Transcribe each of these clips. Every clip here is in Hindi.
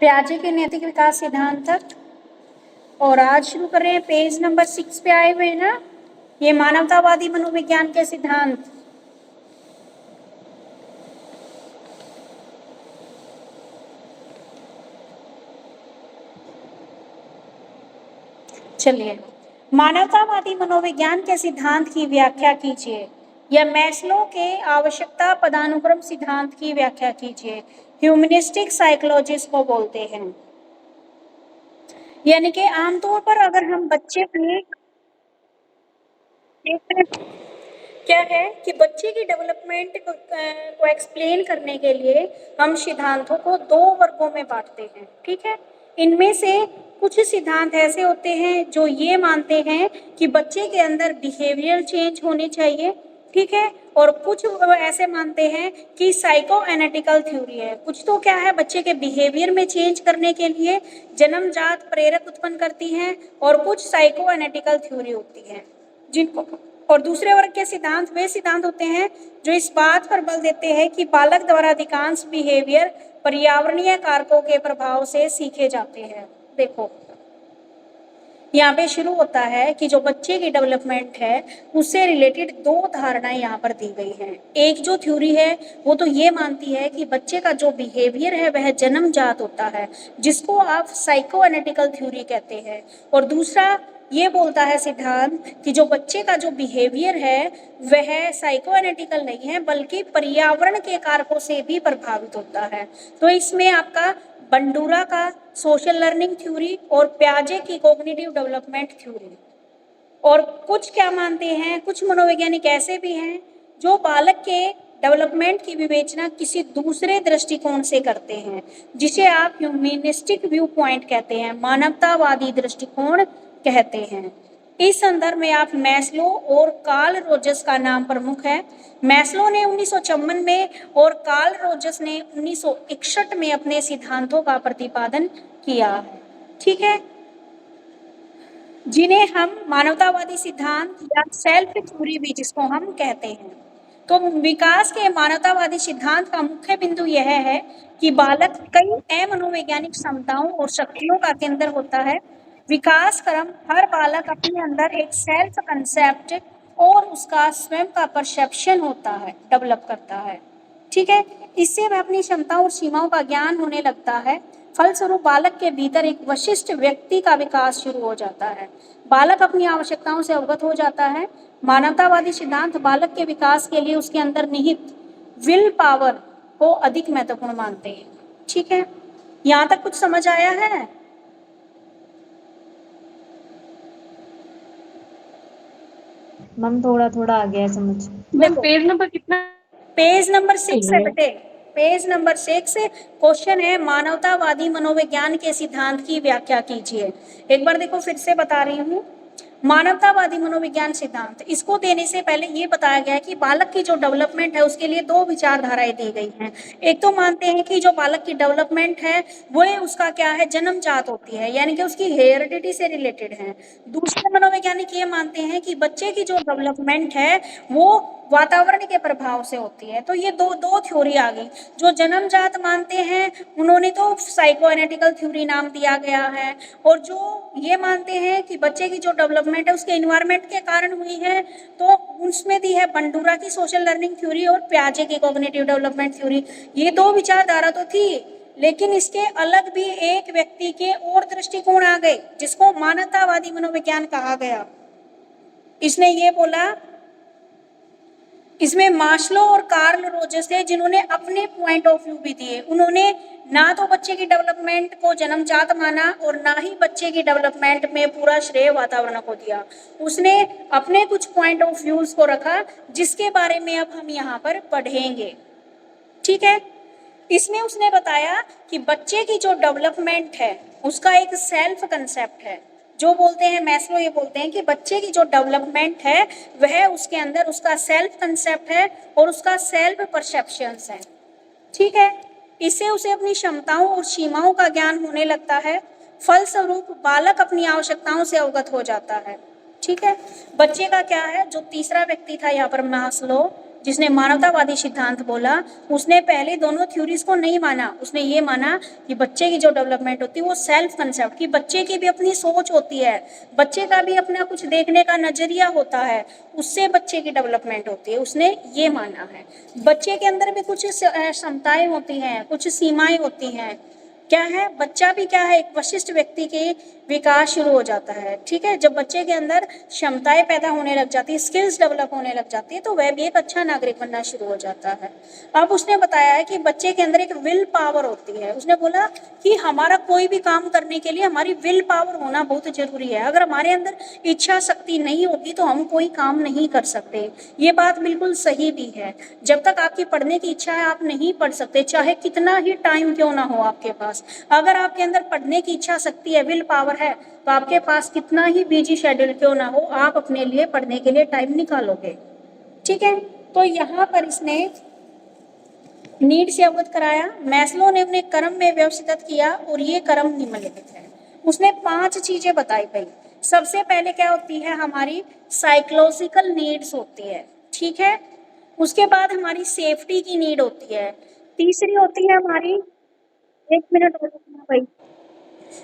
पियाजे के नैतिक विकास सिद्धांत तक। और आज शुरू कर रहे हैं, पेज नंबर 6 पे आए हुए हैं ना, ये मानवतावादी मनोविज्ञान के सिद्धांत। चलिए, मानवतावादी मनोविज्ञान के सिद्धांत की व्याख्या कीजिए, या मैस्लो के आवश्यकता पदानुक्रम सिद्धांत की व्याख्या कीजिए। ह्यूमनिस्टिक साइकोलॉजी को बोलते हैं। यानी कि आमतौर पर अगर हम बच्चे क्या है कि बच्चे की डेवलपमेंट को एक्सप्लेन करने के लिए हम सिद्धांतों को दो वर्गों में बांटते हैं। ठीक है, इनमें से कुछ सिद्धांत ऐसे होते हैं जो ये मानते हैं कि बच्चे के अंदर बिहेवियर चेंज होने चाहिए। ठीक है, और कुछ ऐसे मानते हैं कि साइको एनालिटिकल थ्योरी है। कुछ तो क्या है, बच्चे के बिहेवियर में चेंज करने के लिए जन्मजात प्रेरक उत्पन्न करती हैं, और कुछ साइको एनालिटिकल थ्योरी होती है जिनको। और दूसरे वर्ग के सिद्धांत वे सिद्धांत होते हैं जो इस बात पर बल देते हैं कि बालक द्वारा अधिकांश बिहेवियर पर्यावरणीय कारकों के प्रभाव से सीखे जाते हैं। देखो, यहाँ पे शुरू होता है कि जो बच्चे की डेवलपमेंट है उससे रिलेटेड दो धारणाएं यहाँ पर दी गई हैं। एक जो थ्योरी है वो तो ये मानती है कि बच्चे का जो बिहेवियर है वह जन्मजात होता है, जिसको आप साइको एनालिटिकल थ्योरी कहते हैं। और दूसरा ये बोलता है सिद्धांत कि जो बच्चे का जो बिहेवियर है वह साइको एनालिटिकल नहीं है, बल्कि पर्यावरण के कारकों से भी प्रभावित होता है। तो इसमें आपका बंडूरा का सोशल लर्निंग थ्योरी और पियाजे की कॉग्निटिव डेवलपमेंट थ्योरी। और कुछ क्या मानते हैं, कुछ मनोवैज्ञानिक ऐसे भी हैं जो बालक के डेवलपमेंट की विवेचना किसी दूसरे दृष्टिकोण से करते हैं, जिसे आप ह्यूमनिस्टिक व्यू पॉइंट कहते हैं, मानवतावादी दृष्टिकोण कहते हैं। इस संदर्भ में आप मैस्लो और कार्ल रोजर्स का नाम प्रमुख है। मैस्लो ने 1954 में और कार्ल रोजर्स ने 1961 में अपने सिद्धांतों का प्रतिपादन किया है। ठीक है, जिन्हें हम मानवतावादी सिद्धांत या सेल्फ थ्योरी भी जिसको हम कहते हैं। तो विकास के मानवतावादी सिद्धांत का मुख्य बिंदु यह है कि बालक कई अमनोवैज्ञानिक क्षमताओं और शक्तियों का केंद्र होता है। विकास क्रम हर बालक अपने अंदर एक सेल्फ कंसेप्ट और उसका स्वयं का परसेप्शन होता है, डेवलप करता है। ठीक है, इससे वह अपनी क्षमताओं और सीमाओं का ज्ञान होने लगता है। फलस्वरूप बालक के भीतर एक विशिष्ट व्यक्ति का विकास शुरू हो जाता है। बालक अपनी आवश्यकताओं से अवगत हो जाता है। मानवतावादी सिद्धांत बालक के विकास के लिए उसके अंदर निहित विल पावर को अधिक महत्वपूर्ण मानते हैं। ठीक है, यहाँ तक कुछ समझ आया है? मैम थोड़ा थोड़ा आ गया है समझ। मैम पेज नंबर कितना? पेज नंबर 6 है बेटे, पेज नंबर 6 से क्वेश्चन है, मानवतावादी मनोविज्ञान के सिद्धांत की व्याख्या कीजिए। एक बार देखो, फिर से बता रही हूँ, मानवतावादी मनोविज्ञान सिद्धांत, इसको देने से पहले ये बताया गया है कि बालक की जो डेवलपमेंट है उसके लिए दो विचारधाराएं दी गई हैं। एक तो मानते हैं कि जो बालक की डेवलपमेंट है वो उसका क्या है, जन्मजात होती है, यानी कि उसकी हेरिडिटी से रिलेटेड है। दूसरे मनोवैज्ञानिक ये मानते हैं कि बच्चे की जो डेवलपमेंट है वो वातावरण के प्रभाव से होती है। तो ये दो दो थ्योरी आ गई। जो जन्मजात मानते हैं उन्होंने तो साइको एनालिटिकल थ्योरी नाम दिया गया है, और जो ये मानते हैं कि बच्चे की जो डेवलपमेंट है उसके एनवायरनमेंट के कारण हुई है, तो उसमें दी है बंडूरा की सोशल लर्निंग थ्योरी और पियाजे की कॉग्निटिव डेवलपमेंट थ्योरी। ये दो विचारधारा तो थी, लेकिन इसके अलग भी एक व्यक्ति के और दृष्टिकोण आ गए जिसको मानवतावादी मनोविज्ञान कहा गया। इसने ये बोला, इसमें मास्लो और कार्ल रोजर्स थे जिन्होंने अपने पॉइंट ऑफ व्यू भी दिए। उन्होंने ना तो बच्चे की डेवलपमेंट को जन्मजात माना और ना ही बच्चे की डेवलपमेंट में पूरा श्रेय वातावरण को दिया। उसने अपने कुछ पॉइंट ऑफ व्यूज को रखा जिसके बारे में अब हम यहाँ पर पढ़ेंगे। ठीक है, इसमें उसने बताया कि बच्चे की जो डेवलपमेंट है उसका एक सेल्फ कंसेप्ट है। जो बोलते हैं मैस्लो, ये बोलते हैं कि बच्चे की जो डेवलपमेंट है वह उसके अंदर उसका सेल्फ कंसेप्ट है और उसका सेल्फ परसेप्शंस है। ठीक है, इससे उसे अपनी क्षमताओं और सीमाओं का ज्ञान होने लगता है। फलस्वरूप बालक अपनी आवश्यकताओं से अवगत हो जाता है। ठीक है। बच्चे का क्या है, जो तीसरा व्यक्ति था यहाँ पर मास्लो, जिसने मानवतावादी सिद्धांत बोला, उसने पहले दोनों थ्योरीज को नहीं माना। उसने ये माना कि बच्चे की जो डेवलपमेंट होती है वो सेल्फ कंसेप्ट, कि बच्चे की भी अपनी सोच होती है, बच्चे का भी अपना कुछ देखने का नजरिया होता है, उससे बच्चे की डेवलपमेंट होती है, उसने ये माना है। बच्चे के अंदर भी कुछ क्षमताएं होती हैं, कुछ सीमाएं होती हैं। क्या है, बच्चा भी क्या है, एक वशिष्ठ व्यक्ति के विकास शुरू हो जाता है। ठीक है, जब बच्चे के अंदर क्षमताएं पैदा होने लग जाती है, स्किल्स डेवलप होने लग जाती है, तो वह भी एक अच्छा नागरिक बनना शुरू हो जाता है। अब उसने बताया है कि बच्चे के अंदर एक विल पावर होती है। उसने बोला कि हमारा कोई भी काम करने के लिए हमारी विल पावर होना बहुत जरूरी है। अगर हमारे अंदर इच्छा शक्ति नहीं होगी तो हम कोई काम नहीं कर सकते। ये बात बिल्कुल सही भी है। जब तक आपकी पढ़ने की इच्छा है, आप नहीं पढ़ सकते, चाहे कितना ही टाइम क्यों ना हो आपके पास। अगर आपके अंदर पढ़ने की इच्छा शक्ति है, विल पावर है, तो आपके पास कितना ही बिजी शेड्यूल क्यों ना हो, आप अपने लिए पढ़ने के लिए टाइम निकालोगे। ठीक है, तो यहाँ पर इसने नीड से अवगत कराया। मैस्लो ने उन्हें क्रम में व्यवस्थित किया और ये क्रम निम्नलिखित है। उसने 5 चीजें बताई भाई। सबसे पहले क्या होती है, हमारी साइकोलॉजिकल नीड्स होती है। ठीक है, उसके बाद हमारी सेफ्टी की नीड होती है। तीसरी होती है हमारी, 1 मिनट और रुकना भाई।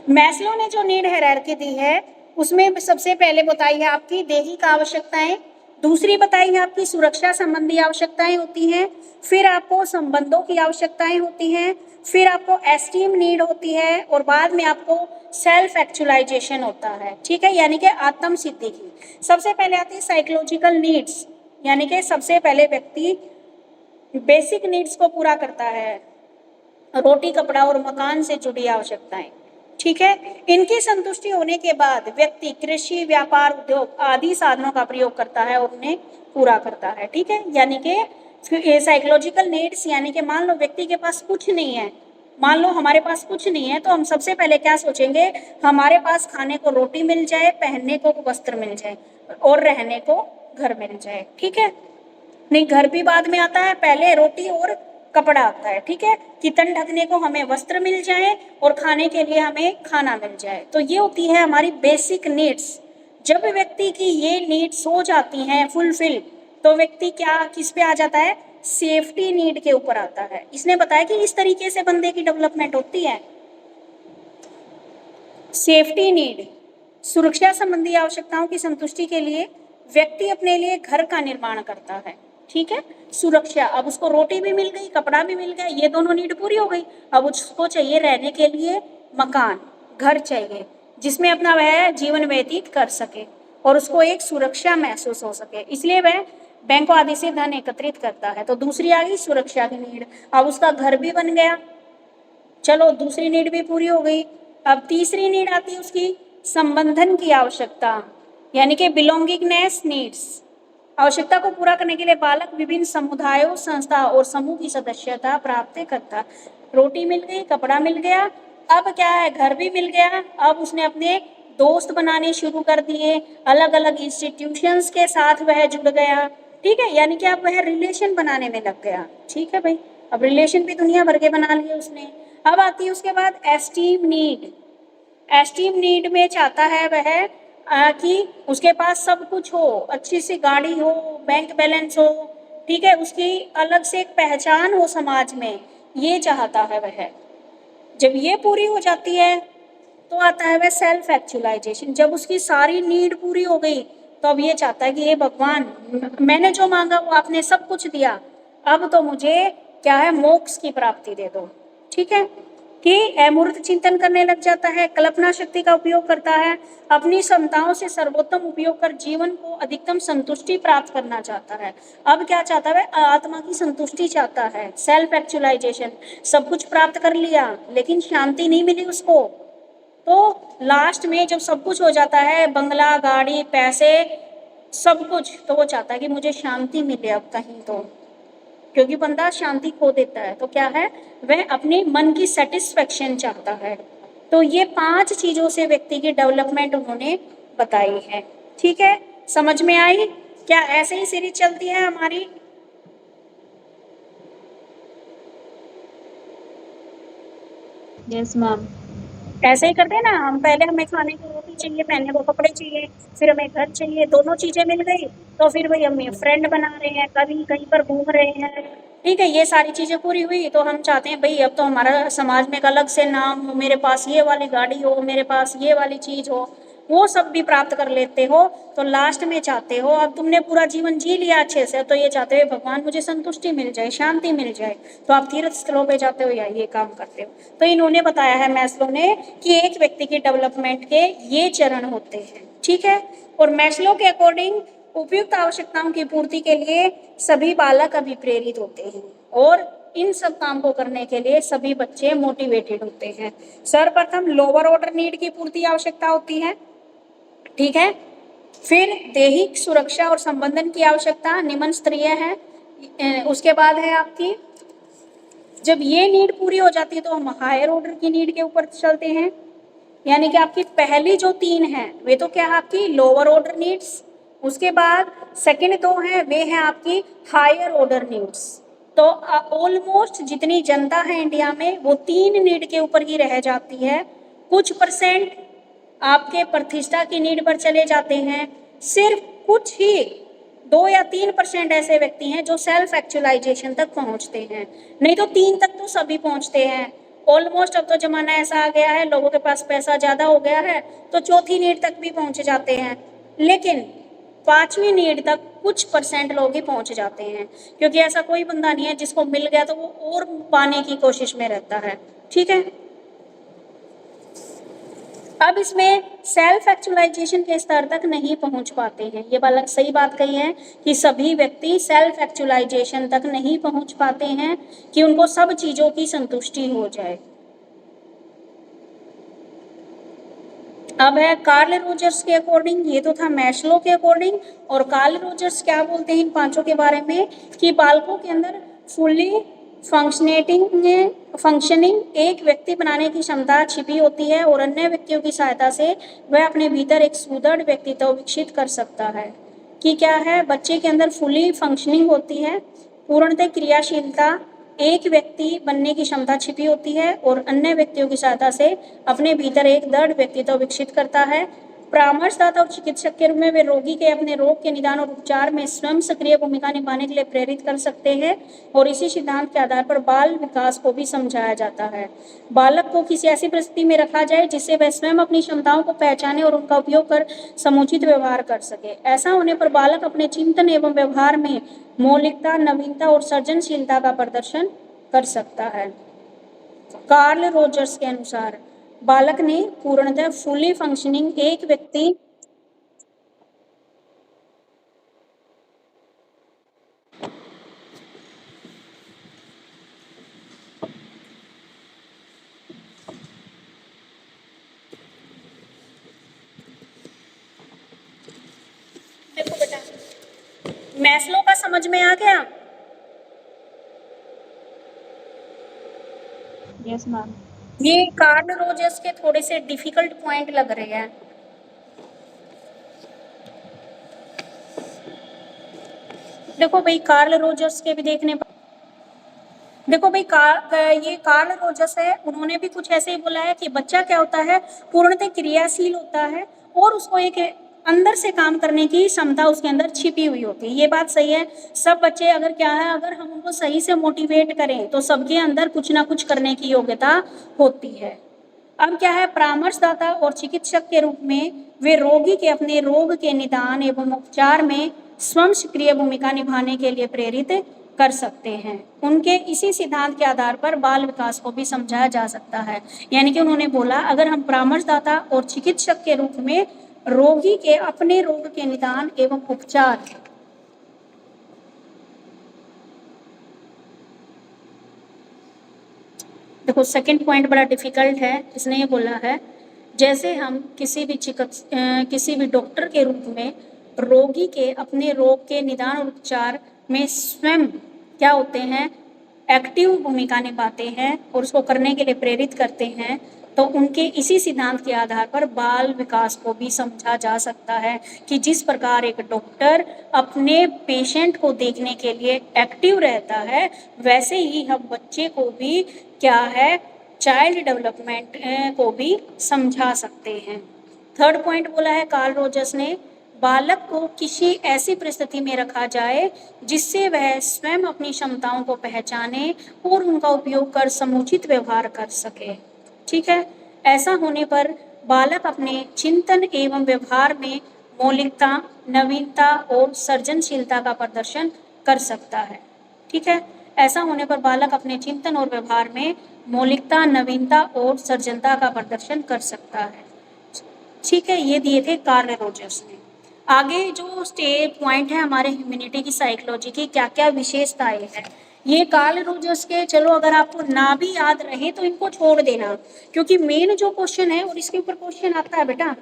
मैस्लो ने जो नीड हायरार्की दी है, उसमें सबसे पहले बताई है आपकी दैहिक आवश्यकताएं, दूसरी बताई है आपकी सुरक्षा संबंधी आवश्यकताएं होती हैं, फिर आपको संबंधों की आवश्यकताएं होती हैं, फिर आपको एस्टीम नीड होती है, और बाद में आपको सेल्फ एक्चुअलाइजेशन होता है। ठीक है, यानी कि आत्म सिद्धि की। सबसे पहले आती है साइकोलॉजिकल नीड्स, यानी कि सबसे पहले व्यक्ति बेसिक नीड्स को पूरा करता है, रोटी कपड़ा और मकान से जुड़ी आवश्यकताएं। ठीक है, इनकी संतुष्टि होने के बाद व्यक्ति कृषि, व्यापार, उद्योग आदि साधनों का प्रयोग करता है और उन्हें पूरा करता है। ठीक है, यानी कि साइकोलॉजिकल नीड्स, यानी कि मान लो व्यक्ति के पास कुछ नहीं है, मान लो हमारे पास कुछ नहीं है, तो हम सबसे पहले क्या सोचेंगे, हमारे पास खाने को रोटी मिल जाए, पहनने को वस्त्र मिल जाए और रहने को घर मिल जाए। ठीक है, नहीं, घर भी बाद में आता है, पहले रोटी और कपड़ा आता है। ठीक है, कितन ढकने को हमें वस्त्र मिल जाए और खाने के लिए हमें खाना मिल जाए, तो ये होती है हमारी बेसिक नीड्स। जब व्यक्ति की ये नीड्स हो जाती हैं फुलफिल, तो व्यक्ति क्या किस पे आ जाता है, सेफ्टी नीड के ऊपर आता है। इसने बताया कि इस तरीके से बंदे की डेवलपमेंट होती है। सेफ्टी नीड, सुरक्षा संबंधी आवश्यकताओं की संतुष्टि के लिए व्यक्ति अपने लिए घर का निर्माण करता है। ठीक है, सुरक्षा, अब उसको रोटी भी मिल गई, कपड़ा भी मिल गया, ये दोनों नीड पूरी हो गई। अब उसको चाहिए रहने के लिए मकान, घर चाहिए, जिसमें अपना वह जीवन व्यतीत कर सके और उसको एक सुरक्षा महसूस हो सके, इसलिए वह बैंकों आदि से धन एकत्रित करता है। तो दूसरी आ गई सुरक्षा की नीड। अब उसका घर भी बन गया, चलो दूसरी नीड भी पूरी हो गई। अब तीसरी नीड आती है उसकी संबंधन की आवश्यकता, यानी कि बिलोंगिंगनेस नीड्स। आवश्यकता को पूरा करने के लिए बालक विभिन्न समुदायों, संस्था और समूह की सदस्यता प्राप्त करता। रोटी मिल गई, कपड़ा मिल गया, अब क्या है, घर भी मिल गया। अब उसने अपने दोस्त बनाने शुरू कर दिए, अलग अलग इंस्टीट्यूशंस के साथ वह जुड़ गया। ठीक है, यानी कि अब वह रिलेशन बनाने में लग गया। ठीक है भाई, अब रिलेशन भी दुनिया भर के बना लिए उसने। अब आती है उसके बाद एस्टीम नीड। एस्टीम नीड में चाहता है वह कि उसके पास सब कुछ हो, अच्छी सी गाड़ी हो, बैंक बैलेंस हो। ठीक है, उसकी अलग से एक पहचान हो समाज में, ये चाहता है वह। जब ये पूरी हो जाती है तो आता है वह सेल्फ एक्चुअलाइजेशन। जब उसकी सारी नीड पूरी हो गई तो अब ये चाहता है कि हे भगवान, मैंने जो मांगा वो आपने सब कुछ दिया, अब तो मुझे क्या है, मोक्ष की प्राप्ति दे दो। ठीक है, कि अमूर्त चिंतन करने लग जाता है, कल्पना शक्ति का उपयोग करता है, अपनी क्षमताओं से सर्वोत्तम उपयोग कर जीवन को अधिकतम संतुष्टि प्राप्त करना चाहता है। अब क्या चाहता है, आत्मा की संतुष्टि चाहता है, सेल्फ एक्चुअलाइजेशन। सब कुछ प्राप्त कर लिया लेकिन शांति नहीं मिली उसको, तो लास्ट में जब सब कुछ हो जाता है, बंगला, गाड़ी, पैसे, सब कुछ, तो वो चाहता है कि मुझे शांति मिले अब कहीं तो, क्योंकि बंदा शांति खो देता है तो क्या है, वह अपने मन की सेटिस्फेक्शन चाहता है। तो ये 5 चीजों से व्यक्ति की डेवलपमेंट उन्होंने बताई है। ठीक है, समझ में आई? क्या ऐसे ही सीरीज चलती है हमारी? Yes ma'am. ऐसे ही करते हैं ना हम, पहले हमें खाने को रोटी चाहिए, पहनने को कपड़े चाहिए, फिर हमें घर चाहिए, दोनों चीजें मिल गई तो फिर भाई हम फ्रेंड बना रहे हैं, कभी कहीं पर घूम रहे हैं, ठीक है, ये सारी चीजें पूरी हुई तो हम चाहते हैं भाई अब तो हमारा समाज में एक अलग से नाम हो, मेरे पास ये वाली गाड़ी हो, मेरे पास ये वाली चीज हो, वो सब भी प्राप्त कर लेते हो। तो लास्ट में चाहते हो, अब तुमने पूरा जीवन जी लिया अच्छे से, तो ये चाहते हो भगवान मुझे संतुष्टि मिल जाए, शांति मिल जाए, तो आप तीर्थ स्थलों पे जाते हो या ये काम करते हो। तो इन्होंने बताया है मैस्लो ने कि एक व्यक्ति की डेवलपमेंट के ये चरण होते हैं, ठीक है। और मैस्लो के अकॉर्डिंग उपयुक्त आवश्यकताओं की पूर्ति के लिए सभी बालक अभिप्रेरित होते हैं और इन सब काम को करने के लिए सभी बच्चे मोटिवेटेड होते हैं। सर्वप्रथम लोअर ऑर्डर नीड की पूर्ति आवश्यकता होती है, ठीक है। फिर दैहिक सुरक्षा और संबंधन की आवश्यकता निम्न स्तरीय है। उसके बाद है आपकी, जब ये नीड पूरी हो जाती है तो हम हायर ऑर्डर की नीड के ऊपर चलते हैं, यानी कि आपकी पहली जो 3 हैं वे तो क्या है आपकी लोअर ऑर्डर नीड्स, उसके बाद सेकंड 2 हैं वे हैं आपकी हायर ऑर्डर नीड्स। तो ऑलमोस्ट जितनी जनता है इंडिया में वो 3 नीड के ऊपर ही रह जाती है। कुछ परसेंट आपके प्रतिष्ठा की नीड पर चले जाते हैं, सिर्फ कुछ ही 2 या 3% ऐसे व्यक्ति हैं जो सेल्फ एक्चुअलाइजेशन तक पहुंचते हैं, नहीं तो 3 तक तो सभी पहुंचते हैं। ऑलमोस्ट अब तो जमाना ऐसा आ गया है, लोगों के पास पैसा ज़्यादा हो गया है तो चौथी नीड तक भी पहुंच जाते हैं, लेकिन 5वीं नीड तक कुछ परसेंट लोग ही पहुंच जाते हैं, क्योंकि ऐसा कोई बंदा नहीं है जिसको मिल गया तो वो और पाने की कोशिश में रहता है, ठीक है। अब इसमें सेल्फ एक्चुअलाइजेशन के स्तर तक नहीं पहुंच पाते हैं, ये बालक सही बात कही है कि सभी व्यक्ति सेल्फ एक्चुअलाइजेशन तक नहीं पहुंच पाते हैं कि उनको सब चीजों की संतुष्टि हो जाए। अब है कार्ल रोजर्स के अकॉर्डिंग, ये तो था मैस्लो के अकॉर्डिंग, और कार्ल रोजर्स क्या बोलते हैं इन पांचों के बारे में कि बालकों के अंदर फुल्ली फंक्शनिंग एक व्यक्ति बनाने की क्षमता छिपी होती है और अन्य व्यक्तियों की सहायता से वह अपने भीतर एक सुदृढ़ व्यक्तित्व विकसित कर सकता है। कि क्या है, बच्चे के अंदर फुली फंक्शनिंग होती है, पूर्णतः क्रियाशीलता एक व्यक्ति बनने की क्षमता छिपी होती है और अन्य व्यक्तियों की सहायता से अपने भीतर एक दृढ़ व्यक्तित्व विकसित करता है। परामर्शदाता और चिकित्सक के रूप में वे रोगी के अपने रोग के निदान और उपचार में स्वयं सक्रिय भूमिका निभाने के लिए प्रेरित कर सकते हैं और इसी सिद्धांत के आधार पर बाल विकास को भी समझाया जाता है। बालक को किसी ऐसी परिस्थिति में रखा जाए जिससे वह स्वयं अपनी क्षमताओं को पहचाने और उनका उपयोग कर समुचित व्यवहार कर सके। ऐसा होने पर बालक अपने चिंतन एवं व्यवहार में मौलिकता, नवीनता और सृजनशीलता का प्रदर्शन कर सकता है। कार्ल रोजर्स के अनुसार बालक ने पूर्णतः फुली फंक्शनिंग एक व्यक्ति देखो बेटा, मैस्लो का समझ में आ गया? Yes ma'am. ये कार्ल रोजर्स के थोड़े से डिफिकल्ट पॉइंट लग रहे हैं। देखो भाई कार्ल रोजर्स के भी देखने, देखो भाई ये कार्ल रोजर्स है, उन्होंने भी कुछ ऐसे ही बोला है कि बच्चा क्या होता है, पूर्णतः क्रियाशील होता है और उसको एक अंदर से काम करने की क्षमता उसके अंदर छिपी हुई होती है। ये बात सही है, सब बच्चे अगर क्या है, अगर हम उनको सही से मोटिवेट करें तो सबके अंदर कुछ ना कुछ करने की योग्यता होती है। अब क्या है, परामर्शदाता और चिकित्सक के रूप में वे रोगी के अपने रोग के निदान एवं उपचार में स्वयं सक्रिय भूमिका निभाने के लिए प्रेरित कर सकते हैं। उनके इसी सिद्धांत के आधार पर बाल विकास को भी समझाया जा सकता है। यानी कि उन्होंने बोला अगर हम परामर्शदाता और चिकित्सक के रूप में रोगी के अपने रोग के निदान एवं उपचार, देखो सेकंड पॉइंट बड़ा डिफिकल्ट है, इसने ये बोला है जैसे हम किसी भी डॉक्टर के रूप में रोगी के अपने रोग के निदान और उपचार में स्वयं क्या होते हैं, एक्टिव भूमिका निभाते हैं और उसको करने के लिए प्रेरित करते हैं, तो उनके इसी सिद्धांत के आधार पर बाल विकास को भी समझा जा सकता है कि जिस प्रकार एक डॉक्टर अपने पेशेंट को देखने के लिए एक्टिव रहता है, वैसे ही हम बच्चे को भी क्या है, चाइल्ड डेवलपमेंट को भी समझा सकते हैं। थर्ड पॉइंट बोला है कार्ल रोजर्स ने, बालक को किसी ऐसी परिस्थिति में रखा जाए जिससे वह स्वयं अपनी क्षमताओं को पहचाने और उनका उपयोग कर समुचित व्यवहार कर सके। ठीक है, ऐसा होने पर बालक अपने चिंतन एवं व्यवहार में मौलिकता, नवीनता और सृजनशीलता का प्रदर्शन कर सकता है। ठीक है, ऐसा होने पर बालक अपने चिंतन और व्यवहार में मौलिकता, नवीनता और सृजनता का प्रदर्शन कर सकता है। ठीक है, ये दिए थे कार्ल रोजर्स ने। आगे जो पॉइंट है हमारे ह्यूमैनिटी की साइकोलॉजी की क्या क्या विशेषताएं हैं, ये कार्ल रोजर्स के, चलो अगर आपको ना भी याद रहे तो इनको छोड़ देना, क्योंकि मेन जो क्वेश्चन है और इसके ऊपर क्वेश्चन आता है बेटा,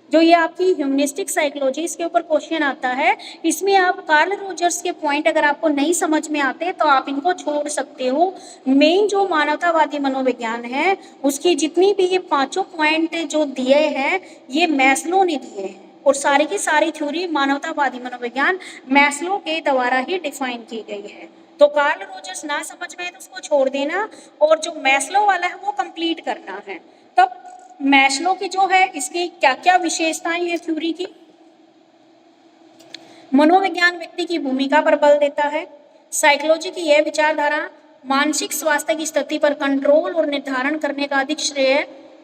जो ये आपकी ह्यूमनिस्टिक साइकोलॉजी, इसके ऊपर क्वेश्चन आता है, इसमें आप कार्ल रोजर्स के पॉइंट अगर आपको नहीं समझ में आते तो आप इनको छोड़ सकते हो। मेन जो मानवतावादी मनोविज्ञान है उसकी जितनी भी ये पांचों पॉइंट जो दिए हैं ये मैस्लो ने दिए हैं, और सारी की सारी थ्योरी मानवतावादी मनोविज्ञान मैस्लो के द्वारा ही डिफाइन की गई है। तो कार्ल रोजर्स ना समझ में आए तो उसको छोड़ देना, और जो मैस्लो वाला है वो कंप्लीट करना है। तब मैस्लो की जो है इसकी क्या क्या विशेषताएं हैं थ्योरी की, मनोविज्ञान व्यक्ति की भूमिका पर बल देता है। साइकोलॉजी की यह विचारधारा मानसिक स्वास्थ्य की स्थिति पर कंट्रोल और निर्धारण करने का अधिक श्रेय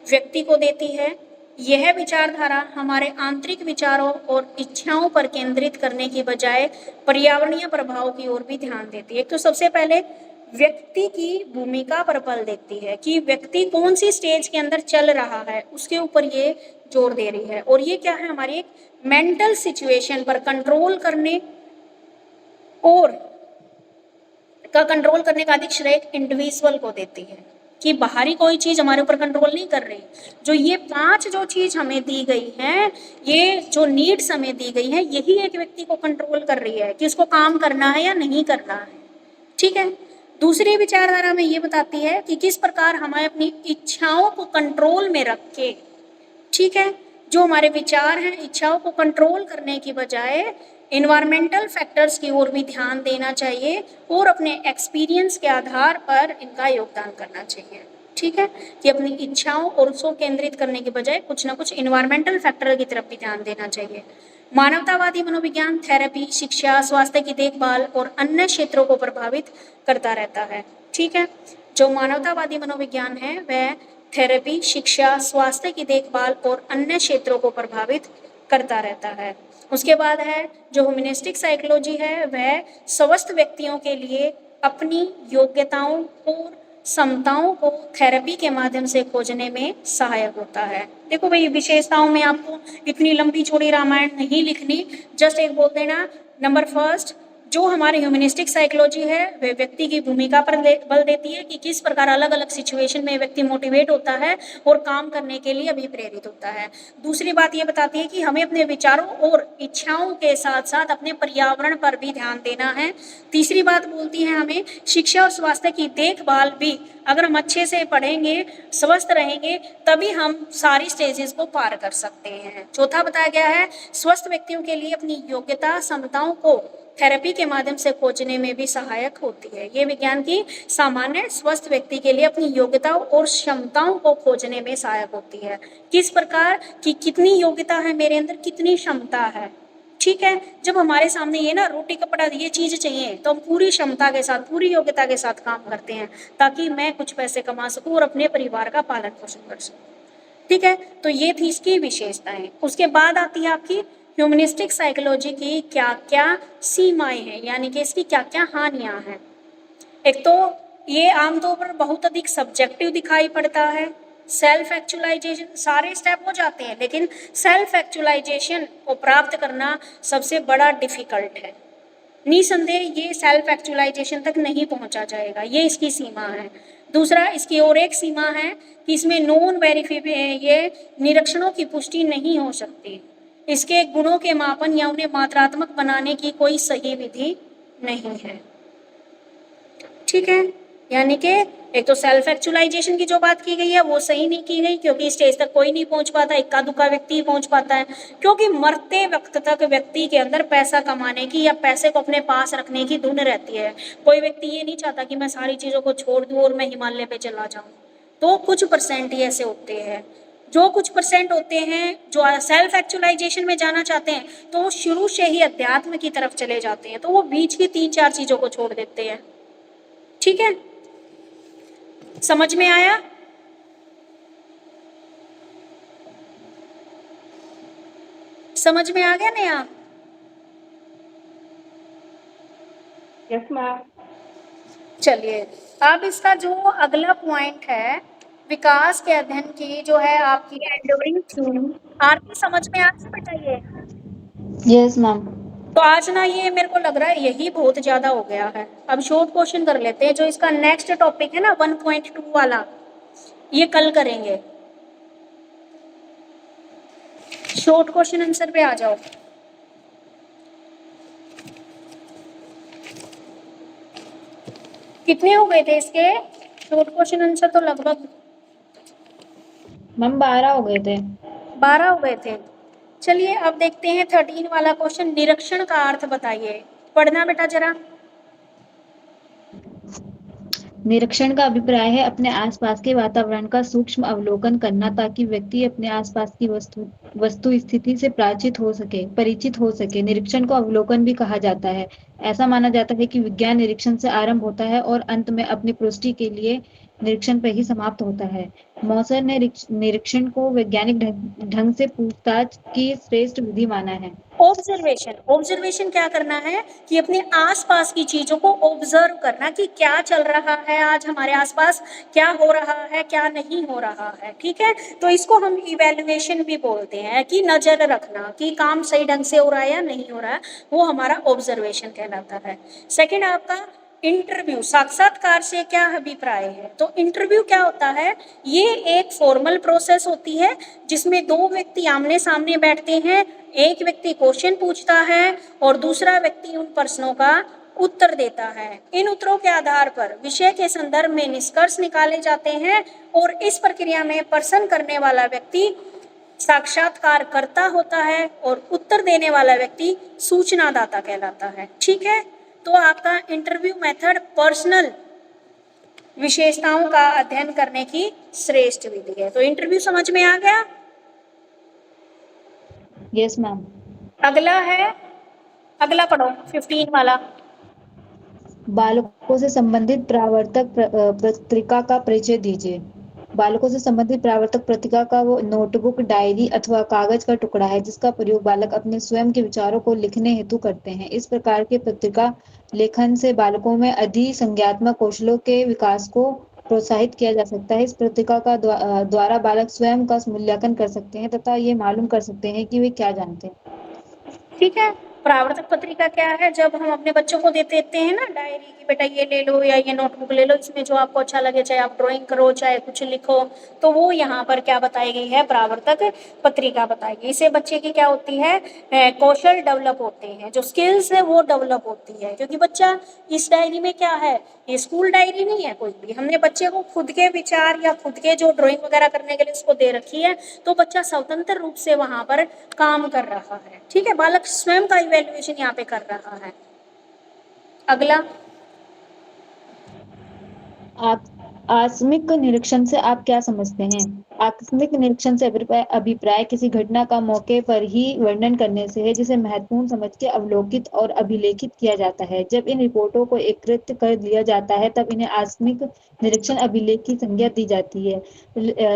व्यक्ति को देती है। यह विचारधारा हमारे आंतरिक विचारों और इच्छाओं पर केंद्रित करने की बजाय पर्यावरणीय प्रभाव की ओर भी ध्यान देती है। तो सबसे पहले व्यक्ति की भूमिका पर बल देती है कि व्यक्ति कौन सी स्टेज के अंदर चल रहा है उसके ऊपर ये जोर दे रही है। और ये क्या है, हमारी एक मेंटल सिचुएशन पर कंट्रोल करने और कंट्रोल करने का अधिक श्रेय इंडिविजुअल को देती है, कि बाहरी कोई चीज हमारे ऊपर कंट्रोल नहीं कर रही। जो ये 5 जो चीज हमें दी गई है, ये जो नीड्स हमें दी गई है, यही एक व्यक्ति को कंट्रोल कर रही है कि उसको काम करना है या नहीं करना है। ठीक है, दूसरी विचारधारा में ये बताती है कि किस प्रकार हमें अपनी इच्छाओं को कंट्रोल में रख के, ठीक है, जो हमारे विचार हैं इच्छाओं को कंट्रोल करने की बजाय इन्वायरमेंटल फैक्टर्स की ओर भी ध्यान देना चाहिए और अपने एक्सपीरियंस के आधार पर इनका योगदान करना चाहिए। ठीक है, कि अपनी इच्छाओं और उसको केंद्रित करने के बजाय कुछ ना कुछ इन्वायरमेंटल फैक्टर की तरफ भी ध्यान देना चाहिए। मानवतावादी मनोविज्ञान थेरेपी, शिक्षा, स्वास्थ्य की देखभाल और अन्य क्षेत्रों को प्रभावित करता रहता है। ठीक है, जो मानवतावादी मनोविज्ञान है वह थेरेपी, शिक्षा, स्वास्थ्य की देखभाल और अन्य क्षेत्रों को प्रभावित करता रहता है। उसके बाद है जो ह्यूमनिस्टिक साइकोलॉजी है वह स्वस्थ व्यक्तियों के लिए अपनी योग्यताओं और क्षमताओं को थेरेपी के माध्यम से खोजने में सहायक होता है। देखो भाई, विशेषताओं में आपको इतनी लंबी चौड़ी रामायण नहीं लिखनी, जस्ट एक बोल देना। नंबर फर्स्ट, जो हमारे ह्यूमनिस्टिक साइकोलॉजी है वह व्यक्ति की भूमिका पर बल देती है कि किस प्रकार अलग अलग सिचुएशन में व्यक्ति मोटिवेट होता है और काम करने के लिए अभिप्रेरित होता है। दूसरी बात ये बताती है कि हमें अपने विचारों और इच्छाओं के साथ साथ अपने पर्यावरण पर भी ध्यान देना है। तीसरी बात बोलती है हमें शिक्षा और स्वास्थ्य की देखभाल भी, अगर हम अच्छे से पढ़ेंगे, स्वस्थ रहेंगे, तभी हम सारी स्टेजेस को पार कर सकते हैं। चौथा बताया गया है स्वस्थ व्यक्तियों के लिए अपनी योग्यता, क्षमताओं को थेरेपी के माध्यम से खोजने में भी सहायक होती है। ये विज्ञान की सामान्य स्वस्थ व्यक्ति के लिए अपनी योग्यताओं और क्षमताओं को खोजने में सहायक होती है। किस प्रकार कि कितनी योग्यता है मेरे अंदर, कितनी क्षमता है। ठीक है, जब हमारे सामने ये ना रोटी कपड़ा ये चीज चाहिए तो हम पूरी क्षमता के साथ, पूरी योग्यता के साथ काम करते हैं ताकि मैं कुछ पैसे कमा सकूं और अपने परिवार का पालन पोषण कर सकूं। ठीक है, तो ये थी इसकी विशेषताएं। उसके बाद आती है आपकी ह्यूमनिस्टिक साइकोलॉजी की क्या क्या सीमाएं हैं, यानी कि इसकी क्या क्या हानियां हैं। एक तो ये आमतौर पर बहुत अधिक सब्जेक्टिव दिखाई पड़ता है। सेल्फ एक्चुअलाइजेशन, सारे स्टेप हो जाते हैं लेकिन सेल्फ एक्चुअलाइजेशन को प्राप्त करना सबसे बड़ा डिफिकल्ट है। निसंदेह ये सेल्फ एक्चुअलाइजेशन तक नहीं पहुंचा जाएगा, ये इसकी सीमा है। दूसरा, इसकी और एक सीमा है कि इसमें नॉन वेरिफाइबल, ये निरीक्षणों की पुष्टि नहीं हो सकती। इसके गुणों के मापन या उन्हें मात्रात्मक बनाने की कोई सही विधि नहीं है। ठीक है, यानी कि एक तो सेल्फ एक्चुअलाइजेशन की जो बात की गई है वो सही नहीं की गई, क्योंकि स्टेज तक कोई नहीं पहुंच पाता, इक्का दुक्का व्यक्ति ही पहुंच पाता है। क्योंकि मरते वक्त तक व्यक्ति के अंदर पैसा कमाने की या पैसे को अपने पास रखने की धुन रहती है। कोई व्यक्ति ये नहीं चाहता कि मैं सारी चीजों को छोड़ दूं और मैं हिमालय पे चला जाऊं। तो कुछ परसेंट ही ऐसे होते हैं जो कुछ परसेंट होते हैं जो सेल्फ एक्चुअलाइजेशन में जाना चाहते हैं, तो वो शुरू से ही अध्यात्म की तरफ चले जाते हैं, तो वो बीच की 3-4 चीजों को छोड़ देते हैं। ठीक है, समझ में आया? समझ में आ गया नया? Yes ma'am. चलिए, अब इसका जो अगला पॉइंट है, विकास के अध्ययन की जो है आपकी एंडोरिंग थ्योरी, आपकी समझ में आ गया बेटा ये? Yes ma'am. तो आज ना ये मेरे को लग रहा है यही बहुत ज्यादा हो गया है। अब शॉर्ट क्वेश्चन कर लेते हैं, जो इसका नेक्स्ट टॉपिक है ना 1.2 वाला, ये कल करेंगे। शॉर्ट क्वेश्चन आंसर पे आ जाओ। कितने हो गए थे इसके शॉर्ट क्वेश्चन आंसर? तो लगभग मैम 12 हो गए थे। 12 हो गए थे। चलिए अब देखते हैं 13 वाला क्वेश्चन, निरीक्षण का अर्थ बताइए। पढ़ना बेटा जरा। निरीक्षण का अभिप्राय है अपने आसपास के वातावरण का सूक्ष्म अवलोकन करना, ताकि व्यक्ति अपने आसपास की वस्तु स्थिति से परिचित हो सके। निरीक्षण को अवलोकन भी कहा जाता है। ऐसा माना जाता है कि विज्ञान निरीक्षण से आरंभ होता है और अंत में अपनी पुष्टि के लिए निरीक्षण पर ही समाप्त होता है। मॉसर ने निरीक्षण को वैज्ञानिक ढंग से पूछताछ की श्रेष्ठ विधि माना है। ऑब्जर्वेशन क्या करना है कि अपने आसपास की चीजों को ऑब्जर्व करना कि क्या चल रहा है आज हमारे आसपास, क्या हो रहा है, क्या नहीं हो रहा है। ठीक है, तो इसको हम इवैल्यूएशन भी बोलते हैं, कि नजर रखना कि काम सही ढंग से हो रहा है या नहीं हो रहा है, वो हमारा ऑब्जर्वेशन कहलाता है। सेकेंड आपका इंटरव्यू, साक्षात्कार से क्या अभिप्राय है? तो इंटरव्यू क्या होता है? ये एक फॉर्मल प्रोसेस होती है जिसमें दो व्यक्ति आमने सामने बैठते हैं, एक व्यक्ति क्वेश्चन पूछता है और दूसरा व्यक्ति उन प्रश्नों का उत्तर देता है। इन उत्तरों के आधार पर विषय के संदर्भ में निष्कर्ष निकाले जाते हैं और इस प्रक्रिया में प्रश्न करने वाला व्यक्ति साक्षात्कार करता होता है और उत्तर देने वाला व्यक्ति सूचनादाता कहलाता है। ठीक है, तो आपका इंटरव्यू मेथड पर्सनल विशेषताओं का अध्ययन करने की श्रेष्ठ विधि है। तो इंटरव्यू समझ में आ गया? Yes ma'am. अगला है, अगला पढ़ो 15 वाला। बालकों से संबंधित परावर्तक पत्रिका का परिचय दीजिए। बालकों से संबंधित परावर्तक पत्रिका का वो नोटबुक, डायरी अथवा कागज का टुकड़ा है जिसका प्रयोग बालक अपने स्वयं के विचारों को लिखने हेतु करते हैं। इस प्रकार के पत्रिका लेखन से बालकों में अधिसंज्ञानात्मक कौशलों के विकास को प्रोत्साहित किया जा सकता है। इस पत्रिका का द्वारा बालक स्वयं का मूल्यांकन कर सकते हैं तथा ये मालूम कर सकते हैं कि वे क्या जानते हैं। ठीक है, परावर्तक पत्रिका क्या है? जब हम अपने बच्चों को देते हैं ना डायरी की, बेटा ये ले लो या ये नोटबुक ले लो, इसमें जो आपको अच्छा लगे, चाहे आप ड्राइंग करो चाहे कुछ लिखो, तो वो यहाँ पर क्या बताई गई है? परावर्तक पत्रिका बताई गई। इससे बच्चे की क्या होती है? कौशल डेवलप होते हैं, जो स्किल्स है वो डेवलप होती है। क्योंकि बच्चा इस डायरी में क्या है, ये स्कूल डायरी नहीं है कोई भी, हमने बच्चे को खुद के विचार या खुद के जो ड्राइंग वगैरह करने के लिए उसको दे रखी है, तो बच्चा स्वतंत्र रूप से वहां पर काम कर रहा है। ठीक है, बालक स्वयं का इवैल्यूएशन यहाँ पे कर रहा है। अगला, आप आकस्मिक निरीक्षण से आप क्या समझते हैं? आकस्मिक निरीक्षण से अभिप्राय किसी घटना का मौके पर ही वर्णन करने से है, जिसे महत्वपूर्ण समझ के अवलोकित और अभिलेखित किया जाता है। जब इन रिपोर्टों को एकत्रित कर लिया जाता है तब इन्हें आकस्मिक निरीक्षण अभिलेख की संज्ञा दी जाती है।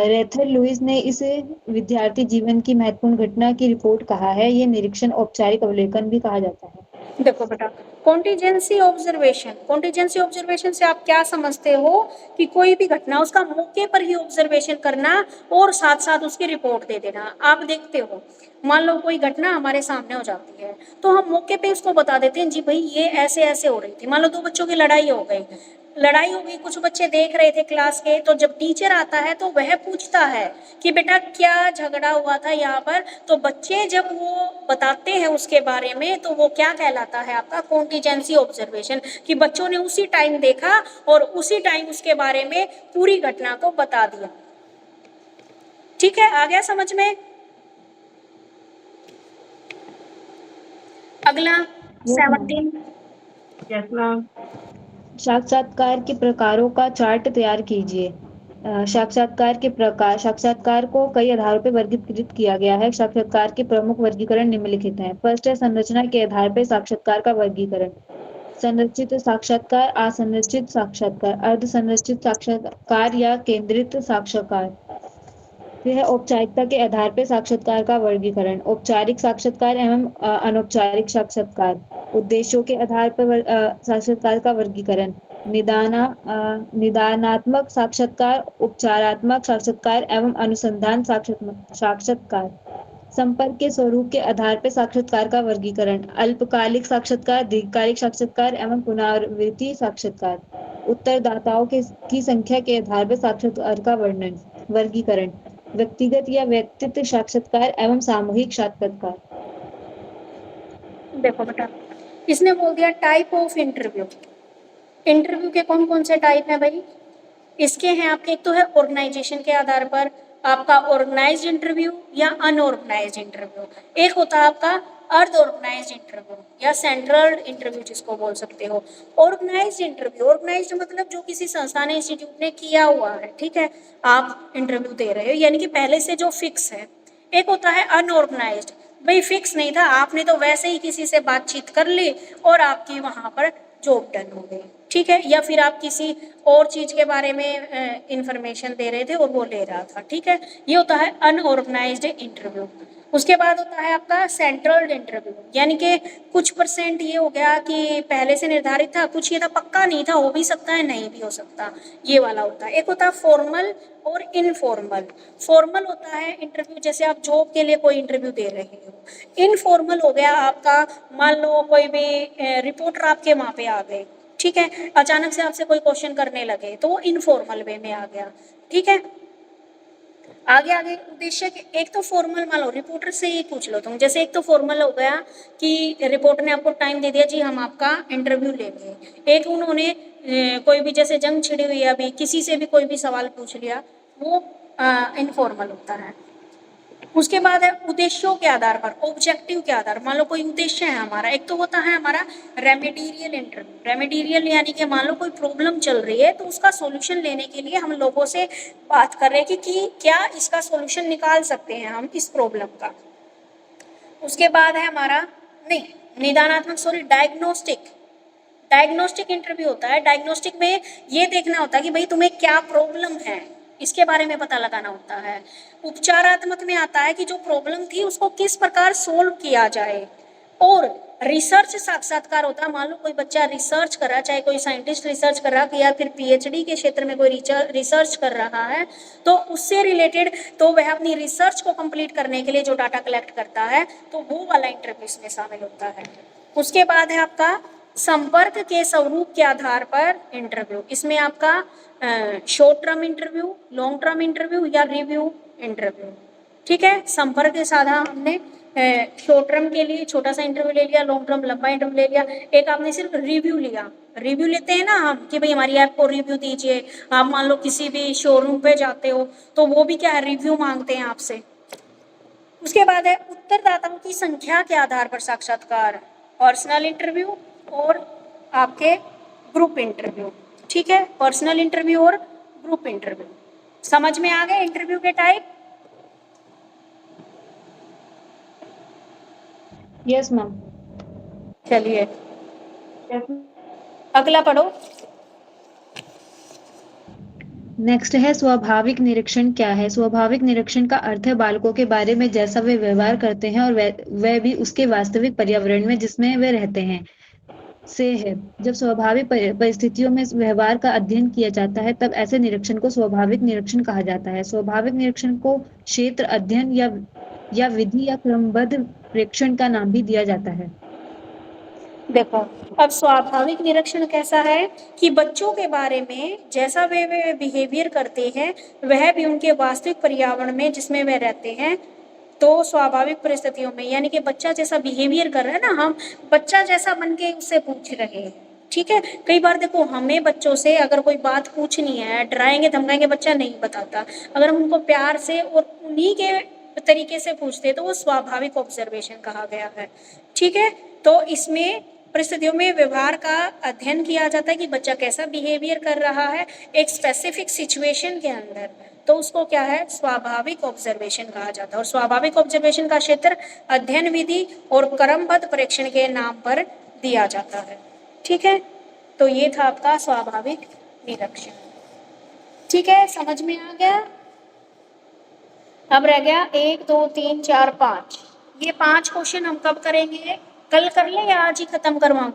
रेथर लुइस ने इस विद्यार्थी जीवन की महत्वपूर्ण घटना की रिपोर्ट कहा है। ये निरीक्षण औपचारिक अवलोकन भी कहा जाता है। देखो बेटा, कॉन्टिजेंसी ऑब्जर्वेशन से आप क्या समझते हो? कि कोई भी घटना उसका मौके पर ही ऑब्जर्वेशन करना और साथ साथ उसकी रिपोर्ट दे देना। आप देखते हो, मान लो कोई घटना हमारे सामने हो जाती है, तो हम मौके पे उसको बता देते हैं, जी भाई ये ऐसे ऐसे हो रही थी। मान लो दो बच्चों की लड़ाई हो गई, कुछ बच्चे देख रहे थे क्लास के, तो जब टीचर आता है तो वह पूछता है कि बेटा क्या झगड़ा हुआ था यहाँ पर, तो बच्चे जब वो बताते हैं उसके बारे में, तो वो क्या कहलाता है? आपका कॉन्टिजेंसी ऑब्जर्वेशन, कि बच्चों ने उसी टाइम देखा और उसी टाइम उसके बारे में पूरी घटना को बता दिया। ठीक है, आ गया समझ में? अगला 17। Yes ma'am. साक्षात्कार के प्रकारों का चार्ट तैयार कीजिए। साक्षात्कार के प्रकार। साक्षात्कार को कई आधारों पर वर्गीकृत किया गया है। साक्षात्कार के प्रमुख वर्गीकरण निम्नलिखित हैं। फर्स्ट है संरचना के आधार पर साक्षात्कार का वर्गीकरण। संरचित साक्षात्कार, असंरचित साक्षात्कार, अर्धसंरचित साक्षात्कार या केंद्रित साक्षात्कार। फिर है औपचारिकता के आधार पर साक्षात्कार का वर्गीकरण। औपचारिक साक्षात्कार एवं अनौपचारिक साक्षात्कार। उद्देश्यों के आधार पर साक्षात्कार का वर्गीकरण। निदानात्मक साक्षात्कार, उपचारात्मक साक्षात्कार एवं अनुसंधान साक्षात्कार। संपर्क के स्वरूप के आधार पर साक्षात्कार का वर्गीकरण। अल्पकालिक साक्षात्कार, दीर्घकालिक साक्षात्कार एवं पुनरावृत्ति साक्षात्कार। उत्तरदाताओं की संख्या के आधार पर साक्षात्कार का वर्गीकरण। व्यक्तिगत या व्यक्तित्व साक्षात्कार एवं सामूहिक साक्षात्कार। देखो बेटा, इसने बोल दिया टाइप ऑफ इंटरव्यू। इंटरव्यू के कौन कौन से टाइप हैं भाई? इसके हैं आपके, एक तो है ऑर्गेनाइजेशन के आधार पर आपका ऑर्गेनाइज्ड इंटरव्यू या अनऑर्गेनाइज्ड इंटरव्यू। एक होता है आपका अर्ध ऑर्गेनाइज्ड इंटरव्यू या सेंट्रल इंटरव्यू जिसको बोल सकते हो। ऑर्गेनाइज्ड इंटरव्यू, ऑर्गेनाइज्ड मतलब जो किसी संस्थान इंस्टीट्यूट ने किया हुआ है, ठीक है, आप इंटरव्यू दे रहे हो, यानी कि पहले से जो फिक्स है। एक होता है अनऑर्गेनाइज्ड, भाई फिक्स नहीं था, आपने तो वैसे ही किसी से बातचीत कर ली और आपकी वहां पर जॉब डन हो गई, ठीक है, या फिर आप किसी और चीज के बारे में इंफॉर्मेशन दे रहे थे और वो ले रहा था, ठीक है, ये होता है अनऑर्गेनाइज्ड इंटरव्यू। उसके बाद होता है आपका सेंट्रल इंटरव्यू, यानी कि कुछ परसेंट ये हो गया कि पहले से निर्धारित था, कुछ ये था पक्का नहीं था, हो भी सकता है नहीं भी हो सकता, ये वाला होता है। एक होता है फॉर्मल और इनफॉर्मल। फॉर्मल होता है इंटरव्यू, जैसे आप जॉब के लिए कोई इंटरव्यू दे रहे हो। इनफॉर्मल हो गया आपका, मान लो कोई भी रिपोर्टर आपके वहाँ पे आ गए, ठीक है, अचानक से आपसे कोई क्वेश्चन करने लगे, तो वो इनफॉर्मल वे में आ गया, ठीक है। आगे आगे उद्देश्य के, एक तो फॉर्मल मान लो रिपोर्टर से ही पूछ लो तुम, जैसे एक तो फॉर्मल हो गया कि रिपोर्टर ने आपको टाइम दे दिया जी हम आपका इंटरव्यू लेंगे। एक उन्होंने कोई भी जैसे जंग छिड़ी हुई है अभी, किसी से भी कोई भी सवाल पूछ लिया, वो इनफॉर्मल होता है। उसके बाद है उद्देश्यों के आधार पर, ऑब्जेक्टिव के आधार, मान लो कोई उद्देश्य है हमारा। एक तो होता है हमारा रेमेडियल इंटरव्यू। रेमेडियल यानी कि मान लो कोई प्रॉब्लम चल रही है तो उसका सॉल्यूशन लेने के लिए हम लोगों से बात कर रहे हैं कि क्या इसका सॉल्यूशन निकाल सकते हैं हम इस प्रॉब्लम का। उसके बाद है हमारा निदानात्मक डायग्नोस्टिक। डायग्नोस्टिक इंटरव्यू होता है। डायग्नोस्टिक में ये देखना होता है कि भाई तुम्हें क्या प्रॉब्लम है, इसके बारे में पता लगाना होता है। उपचारात्मक में आता है कि जो प्रॉब्लम थी उसको किस प्रकार सोल्व किया जाए। और रिसर्च साक्षात्कार होता है, मान लो कोई बच्चा रिसर्च कर रहा है, चाहे कोई साइंटिस्ट रिसर्च कर रहा है या फिर पीएचडी के क्षेत्र में कोई रिसर्च कर रहा है, तो उससे रिलेटेड तो वह अपनी रिसर्च को कंप्लीट करने के लिए जो डाटा कलेक्ट करता है, तो वो वाला इंटरव्यू इसमें शामिल होता है। उसके बाद है आपका संपर्क के स्वरूप के आधार पर इंटरव्यू। इसमें आपका short term interview, long term interview या रिव्यू इंटरव्यू, ठीक है। संपर्क के साधा हमने शॉर्ट टर्म के लिए छोटा सा इंटरव्यू ले लिया, लॉन्ग टर्म लंबा इंटरव्यू ले लिया। एक आपने सिर्फ रिव्यू लिया, रिव्यू लेते हैं ना हम कि भाई हमारी ऐप को रिव्यू दीजिए। आप मान लो किसी भी शोरूम पे जाते हो तो वो भी क्या है, रिव्यू मांगते हैं आपसे। उसके बाद है उत्तरदाताओं की संख्या के आधार पर साक्षात्कार, पर्सनल इंटरव्यू और आपके ग्रुप इंटरव्यू, ठीक है, पर्सनल इंटरव्यू और ग्रुप इंटरव्यू। समझ में आ गए इंटरव्यू के टाइप? Yes ma'am. चलिए Yes. अगला पढ़ो। नेक्स्ट है स्वाभाविक निरीक्षण क्या है। स्वाभाविक निरीक्षण का अर्थ है बालकों के बारे में जैसा वे व्यवहार करते हैं और वह भी उसके वास्तविक पर्यावरण में जिसमें वे रहते हैं से है। जब स्वाभाविक परिस्थितियों में व्यवहार का अध्ययन किया जाता है तब ऐसे निरीक्षण को स्वाभाविक निरीक्षण कहा जाता है। स्वाभाविक निरीक्षण को क्षेत्र अध्ययन या विधि या क्रमबद्ध प्रेक्षण का नाम भी दिया जाता है। देखो अब स्वाभाविक निरीक्षण कैसा है कि बच्चों के बारे में जैसा वे बिहेवियर करते हैं वह भी उनके वास्तविक पर्यावरण में जिसमें वे रहते हैं, तो स्वाभाविक परिस्थितियों में, यानी कि बच्चा जैसा बिहेवियर कर रहा है ना, हम बच्चा जैसा बन के उससे पूछ रहे हैं, ठीक है। कई बार देखो हमें बच्चों से अगर कोई बात पूछनी है, डराएंगे धमकाएंगे, बच्चा नहीं बताता। अगर हम उनको प्यार से और उन्हीं के तरीके से पूछते तो वो स्वाभाविक ऑब्जर्वेशन कहा गया है, ठीक है। तो इसमें परिस्थितियों में व्यवहार का अध्ययन किया जाता है कि बच्चा कैसा बिहेवियर कर रहा है एक स्पेसिफिक सिचुएशन के अंदर, तो उसको क्या है, स्वाभाविक ऑब्जर्वेशन कहा जाता है। और स्वाभाविक ऑब्जर्वेशन का क्षेत्र अध्ययन विधि और क्रमबद्ध परीक्षण के नाम पर दिया जाता है। ठीक है, तो ये था आपका स्वाभाविक निरीक्षण। ठीक है, समझ में आ गया। अब रह गया 1 2 3 4 5। ये 5 क्वेश्चन हम कब करेंगे, कल कर ले या आज ही खत्म करवाऊं?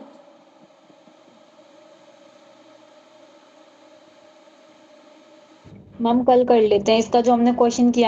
मैम कल कर लेते हैं, इसका जो हमने क्वेश्चन किया